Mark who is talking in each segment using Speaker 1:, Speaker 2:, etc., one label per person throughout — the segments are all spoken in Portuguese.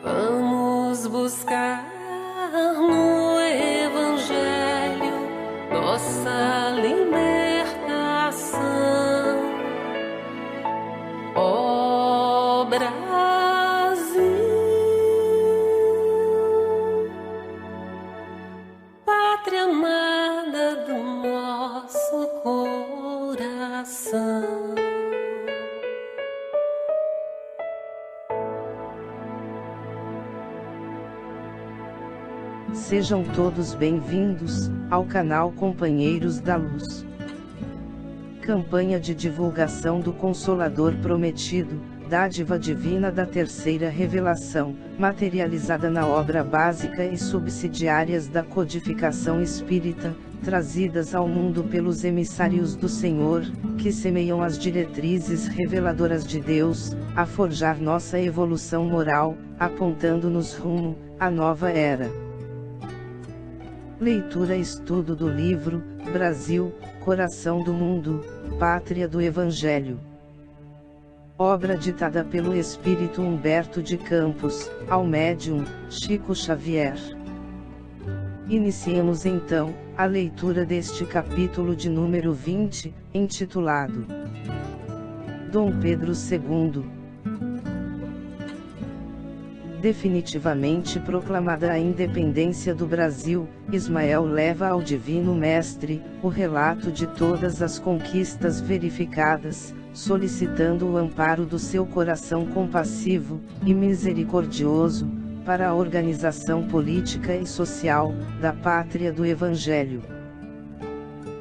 Speaker 1: Vamos buscar no Evangelho nossa libertação. Ó Brasil, pátria amada do nosso coração.
Speaker 2: Sejam todos bem-vindos ao canal Companheiros da Luz. Campanha de divulgação do Consolador Prometido, dádiva divina da terceira revelação, materializada na obra básica e subsidiárias da codificação espírita, trazidas ao mundo pelos emissários do Senhor, que semeiam as diretrizes reveladoras de Deus, a forjar nossa evolução moral, apontando-nos rumo à nova era. Leitura e estudo do livro Brasil, Coração do Mundo, Pátria do Evangelho. Obra ditada pelo Espírito Humberto de Campos, ao médium Chico Xavier. Iniciemos então a leitura deste capítulo de número 20, intitulado Dom Pedro II. Definitivamente proclamada a independência do Brasil, Ismael leva ao Divino Mestre o relato de todas as conquistas verificadas, solicitando o amparo do seu coração compassivo e misericordioso para a organização política e social da pátria do Evangelho.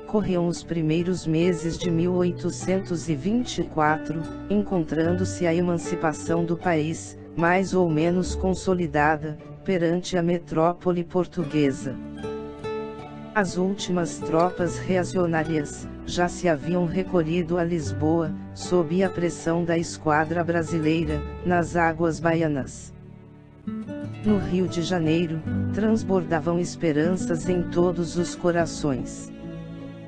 Speaker 2: Corriam os primeiros meses de 1824, encontrando-se a emancipação do país, mais ou menos consolidada, perante a metrópole portuguesa. As últimas tropas reacionárias já se haviam recolhido a Lisboa, sob a pressão da esquadra brasileira, nas águas baianas. No Rio de Janeiro, transbordavam esperanças em todos os corações.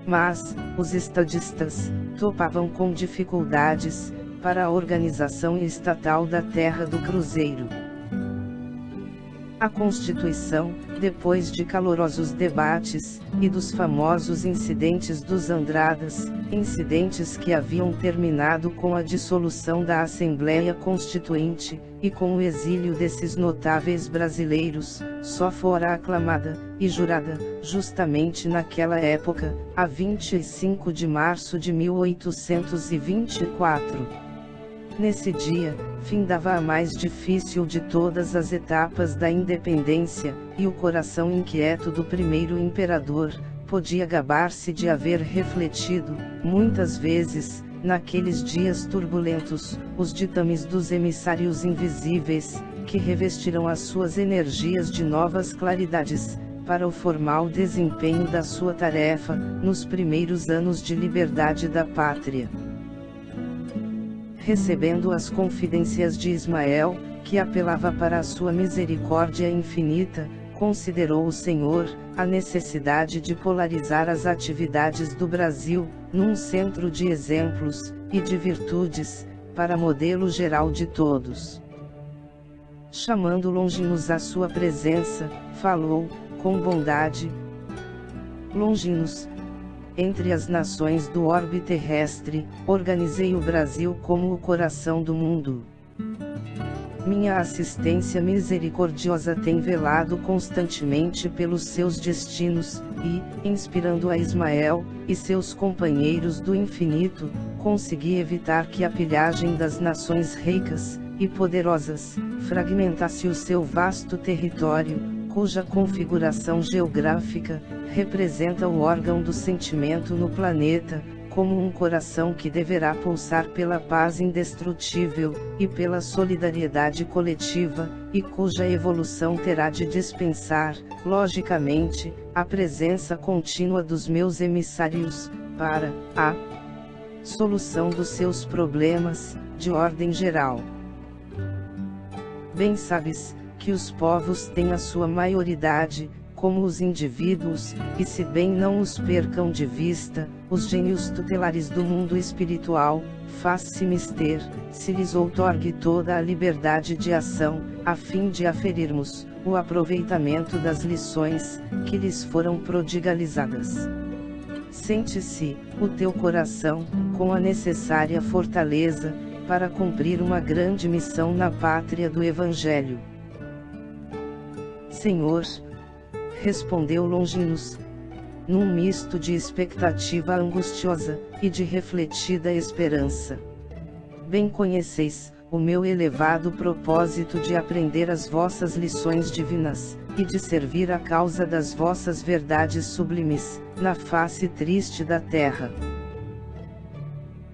Speaker 2: Mas, os estadistas, topavam com dificuldades, para a organização estatal da Terra do Cruzeiro. A Constituição, depois de calorosos debates, e dos famosos incidentes dos Andradas, incidentes que haviam terminado com a dissolução da Assembleia Constituinte, e com o exílio desses notáveis brasileiros, só fora aclamada, e jurada, justamente naquela época, a 25 de março de 1824. Nesse dia, findava a mais difícil de todas as etapas da independência, e o coração inquieto do primeiro imperador, podia gabar-se de haver refletido, muitas vezes, naqueles dias turbulentos, os ditames dos emissários invisíveis, que revestiram as suas energias de novas claridades, para o formal desempenho da sua tarefa, nos primeiros anos de liberdade da pátria. Recebendo as confidências de Ismael, que apelava para a sua misericórdia infinita, considerou o Senhor a necessidade de polarizar as atividades do Brasil, num centro de exemplos e de virtudes, para modelo geral de todos. Chamando Longinos à sua presença, falou, com bondade: Longinos, entre as nações do orbe terrestre, organizei o Brasil como o coração do mundo. Minha assistência misericordiosa tem velado constantemente pelos seus destinos, e, inspirando a Ismael, e seus companheiros do infinito, consegui evitar que a pilhagem das nações ricas, e poderosas, fragmentasse o seu vasto território, cuja configuração geográfica, representa o órgão do sentimento no planeta, como um coração que deverá pulsar pela paz indestrutível, e pela solidariedade coletiva, e cuja evolução terá de dispensar, logicamente, a presença contínua dos meus emissários, para a solução dos seus problemas, de ordem geral. Bem sabes, que os povos têm a sua maioridade, como os indivíduos, e se bem não os percam de vista, os gênios tutelares do mundo espiritual, faz-se mister, se lhes outorgue toda a liberdade de ação, a fim de aferirmos o aproveitamento das lições que lhes foram prodigalizadas. Sente-se o teu coração com a necessária fortaleza para cumprir uma grande missão na pátria do Evangelho. Senhor, respondeu Longinus, num misto de expectativa angustiosa e de refletida esperança. Bem conheceis o meu elevado propósito de aprender as vossas lições divinas, e de servir a causa das vossas verdades sublimes, na face triste da terra.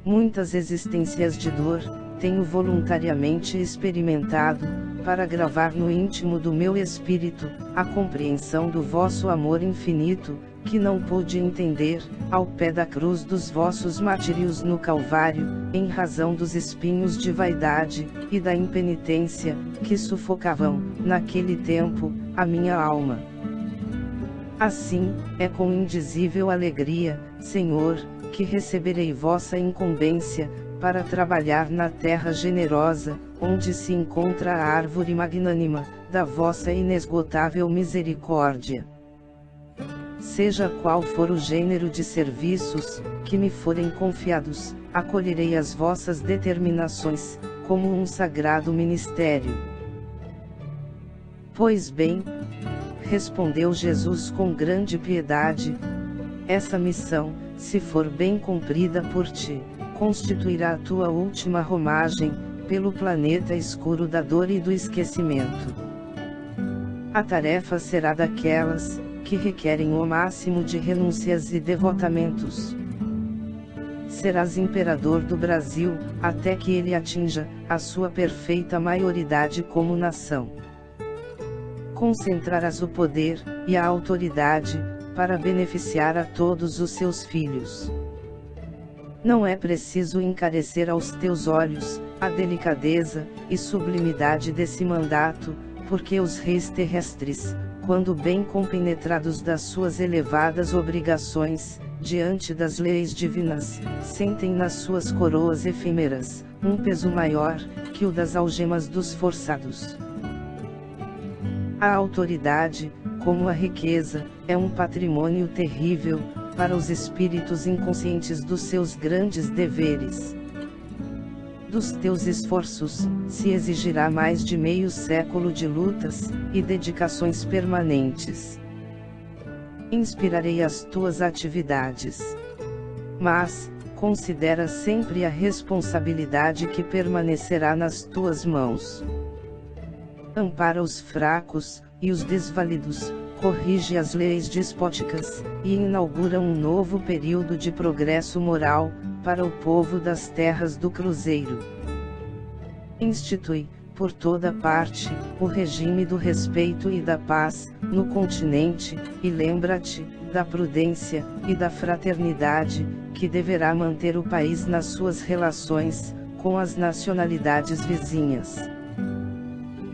Speaker 2: Muitas existências de dor tenho voluntariamente experimentado, para gravar no íntimo do meu espírito a compreensão do vosso amor infinito, que não pude entender, ao pé da cruz dos vossos martírios no Calvário, em razão dos espinhos de vaidade e da impenitência que sufocavam, naquele tempo, a minha alma. Assim, é com indizível alegria, Senhor, que receberei vossa incumbência, para trabalhar na terra generosa, onde se encontra a árvore magnânima, da vossa inesgotável misericórdia. Seja qual for o gênero de serviços que me forem confiados, acolherei as vossas determinações, como um sagrado ministério. Pois bem, respondeu Jesus com grande piedade, essa missão, se for bem cumprida por ti, constituirá a tua última romagem, pelo planeta escuro da dor e do esquecimento. A tarefa será daquelas que requerem o máximo de renúncias e devotamentos. Serás imperador do Brasil, até que ele atinja a sua perfeita maioridade como nação. Concentrarás o poder e a autoridade, para beneficiar a todos os seus filhos. Não é preciso encarecer aos teus olhos a delicadeza e sublimidade desse mandato, porque os reis terrestres, quando bem compenetrados das suas elevadas obrigações, diante das leis divinas, sentem nas suas coroas efêmeras um peso maior que o das algemas dos forçados. A autoridade, como a riqueza, é um patrimônio terrível para os espíritos inconscientes dos seus grandes deveres. Dos teus esforços se exigirá mais de meio século de lutas e dedicações permanentes. Inspirarei as tuas atividades. Mas, considera sempre a responsabilidade que permanecerá nas tuas mãos. Ampara os fracos e os desvalidos, corrige as leis despóticas, e inaugura um novo período de progresso moral, para o povo das terras do Cruzeiro. Institui, por toda parte, o regime do respeito e da paz, no continente, e lembra-te, da prudência, e da fraternidade, que deverá manter o país nas suas relações, com as nacionalidades vizinhas.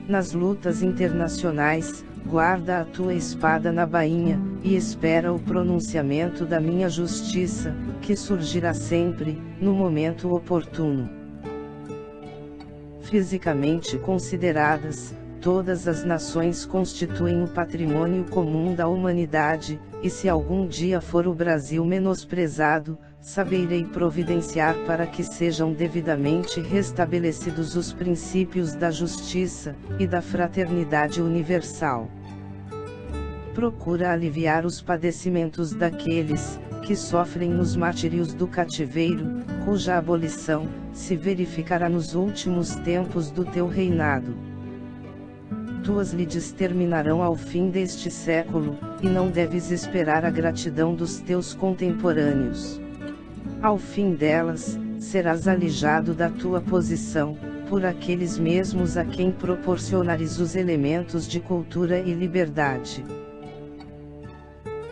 Speaker 2: Nas lutas internacionais, guarda a tua espada na bainha, e espera o pronunciamento da minha justiça, que surgirá sempre, no momento oportuno. Fisicamente consideradas, todas as nações constituem o patrimônio comum da humanidade, e se algum dia for o Brasil menosprezado, saberei providenciar para que sejam devidamente restabelecidos os princípios da justiça e da fraternidade universal. Procura aliviar os padecimentos daqueles que sofrem nos martírios do cativeiro, cuja abolição se verificará nos últimos tempos do teu reinado. Tuas lides terminarão ao fim deste século, e não deves esperar a gratidão dos teus contemporâneos. Ao fim delas, serás alijado da tua posição, por aqueles mesmos a quem proporcionares os elementos de cultura e liberdade.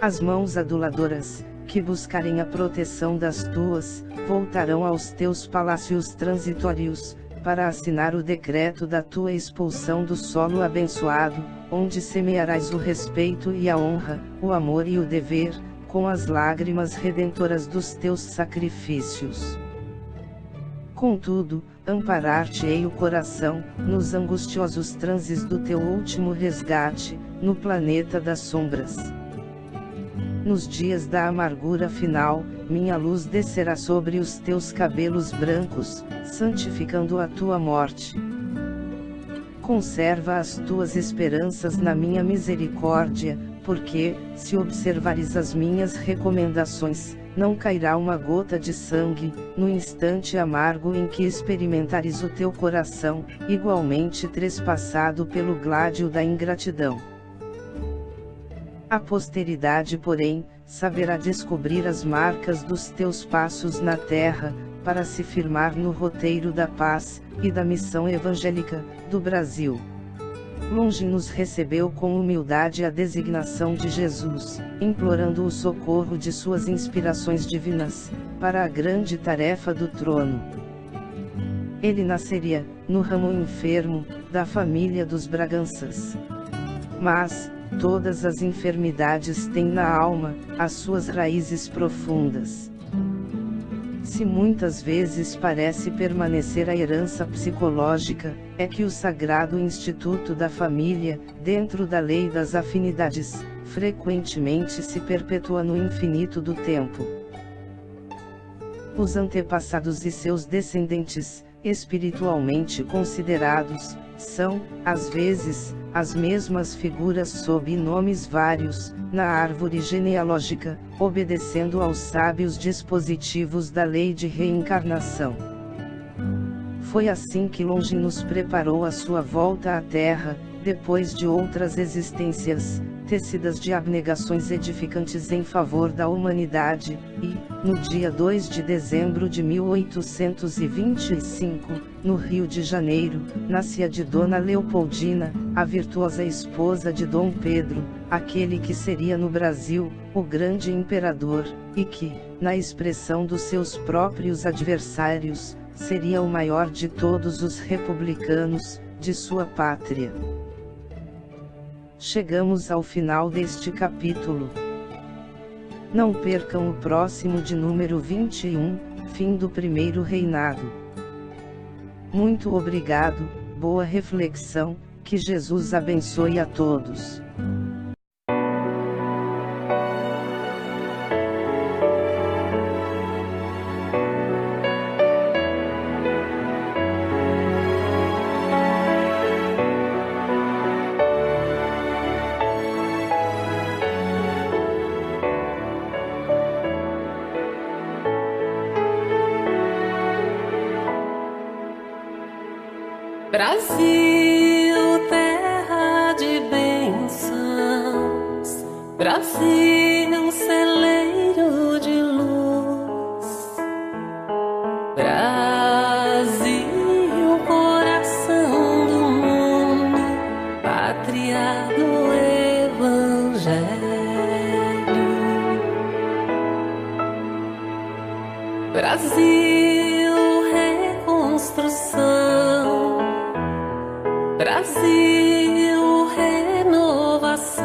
Speaker 2: As mãos aduladoras, que buscarem a proteção das tuas, voltarão aos teus palácios transitórios, para assinar o decreto da tua expulsão do solo abençoado, onde semearás o respeito e a honra, o amor e o dever, com as lágrimas redentoras dos teus sacrifícios. Contudo, amparar-te-ei o coração, nos angustiosos transes do teu último resgate, no planeta das sombras. Nos dias da amargura final, minha luz descerá sobre os teus cabelos brancos, santificando a tua morte. Conserva as tuas esperanças na minha misericórdia, porque, se observares as minhas recomendações, não cairá uma gota de sangue, no instante amargo em que experimentares o teu coração, igualmente trespassado pelo gládio da ingratidão. A posteridade, porém, saberá descobrir as marcas dos teus passos na terra, para se firmar no roteiro da paz, e da missão evangélica, do Brasil. Longe nos recebeu com humildade a designação de Jesus, implorando o socorro de suas inspirações divinas, para a grande tarefa do trono. Ele nasceria, no ramo enfermo, da família dos Braganças. Mas, todas as enfermidades têm na alma, as suas raízes profundas. Se muitas vezes parece permanecer a herança psicológica, é que o sagrado instituto da família, dentro da lei das afinidades, frequentemente se perpetua no infinito do tempo. Os antepassados e seus descendentes, espiritualmente considerados, são, às vezes, as mesmas figuras sob nomes vários, na árvore genealógica, obedecendo aos sábios dispositivos da lei de reencarnação. Foi assim que Longinus preparou a sua volta à Terra, depois de outras existências, tecidas de abnegações edificantes em favor da humanidade, e, no dia 2 de dezembro de 1825, no Rio de Janeiro, nascia de Dona Leopoldina, a virtuosa esposa de Dom Pedro, aquele que seria no Brasil, o grande imperador, e que, na expressão dos seus próprios adversários, seria o maior de todos os republicanos, de sua pátria. Chegamos ao final deste capítulo. Não percam o próximo de número 21, fim do primeiro reinado. Muito obrigado, boa reflexão, que Jesus abençoe a todos.
Speaker 1: Brasil, terra de bênçãos, Brasil, celeiro de luz, Brasil, coração do mundo, pátria do Evangelho, Brasil, reconstrução, Brasil, renovação,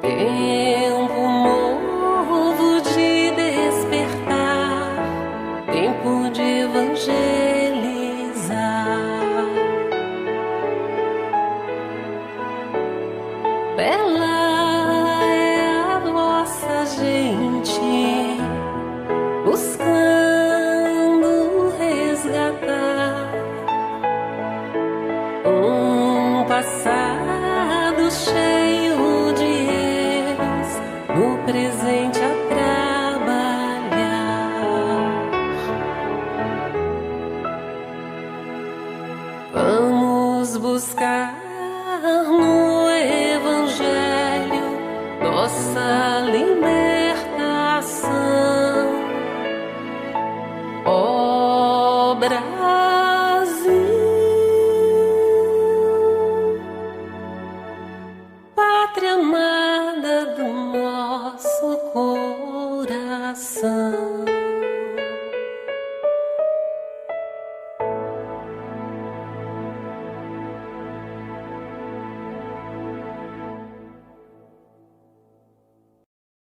Speaker 1: tempo novo de despertar, tempo de evangelizar. Bela é a vossa gente, buscando resgatar passado cheio de erros, no presente a trabalhar. Vamos buscar no Evangelho nossa libertação. Ó Brasil, pátria amada do nosso coração.